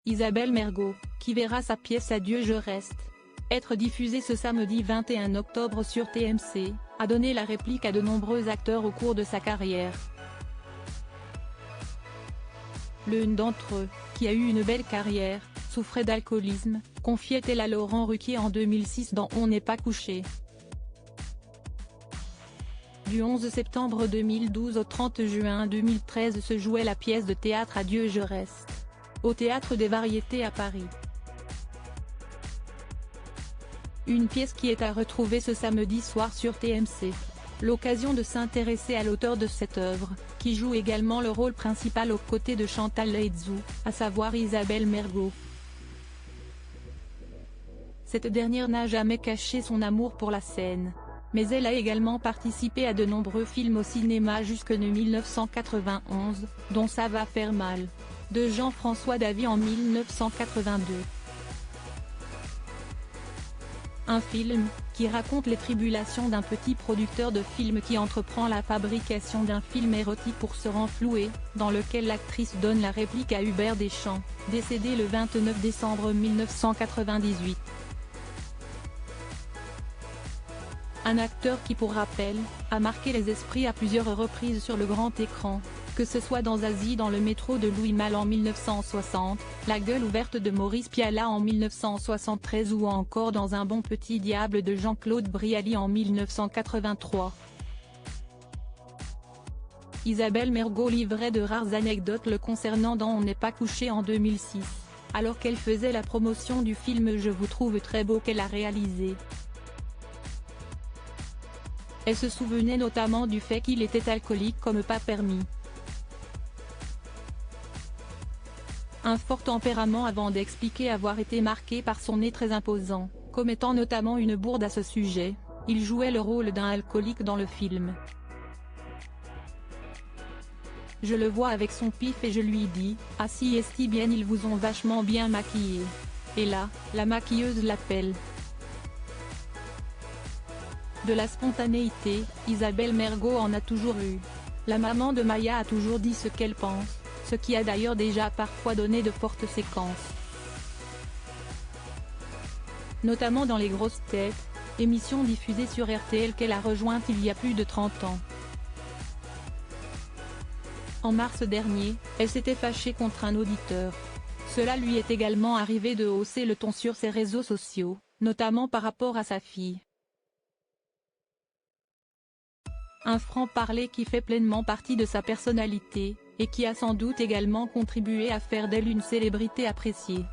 Isabelle Mergo, qui verra sa pièce Adieu je reste être diffusée ce samedi 21 octobre sur TMC, a donné la réplique à de nombreux acteurs au cours de sa carrière. L'un d'entre eux, qui a eu une belle carrière, souffrait d'alcoolisme, confiait-elle à Laurent Ruquier en 2006 dans On n'est pas couché. Du 11 septembre 2012 au 30 juin 2013 se jouait la pièce de théâtre Adieu je reste, au Théâtre des Variétés à Paris. Une pièce qui est à retrouver ce samedi soir sur TMC. L'occasion de s'intéresser à l'auteur de cette œuvre, qui joue également le rôle principal aux côtés de Chantal Laizou, à savoir Isabelle Mergo. Cette dernière n'a jamais caché son amour pour la scène. Mais elle a également participé à de nombreux films au cinéma jusqu'en 1991, dont Ça va faire mal, de Jean-François Davy en 1982. Un film, qui raconte les tribulations d'un petit producteur de films qui entreprend la fabrication d'un film érotique pour se renflouer, dans lequel l'actrice donne la réplique à Hubert Deschamps, décédé le 29 décembre 1998. Un acteur qui pour rappel, a marqué les esprits à plusieurs reprises sur le grand écran, que ce soit dans Zazie dans le métro de Louis Malle en 1960, La gueule ouverte de Maurice Pialat en 1973 ou encore dans Un bon petit diable de Jean-Claude Brialy en 1983. Isabelle Mergo livrait de rares anecdotes le concernant dans On n'est pas couché en 2006, alors qu'elle faisait la promotion du film Je vous trouve très beau qu'elle a réalisé. Elle se souvenait notamment du fait qu'il était alcoolique comme pas permis. Un fort tempérament avant d'expliquer avoir été marqué par son nez très imposant, commettant notamment une bourde à ce sujet. Il jouait le rôle d'un alcoolique dans le film. Je le vois avec son pif et je lui dis « Ah si esti bien ils vous ont vachement bien maquillé ». Et là, la maquilleuse l'appelle. De la spontanéité, Isabelle Mergo en a toujours eu. La maman de Maya a toujours dit ce qu'elle pense, ce qui a d'ailleurs déjà parfois donné de fortes séquences. Notamment dans Les Grosses Têtes, émission diffusée sur RTL qu'elle a rejointe il y a plus de 30 ans. En mars dernier, elle s'était fâchée contre un auditeur. Cela lui est également arrivé de hausser le ton sur ses réseaux sociaux, notamment par rapport à sa fille. Un franc-parler qui fait pleinement partie de sa personnalité, et qui a sans doute également contribué à faire d'elle une célébrité appréciée.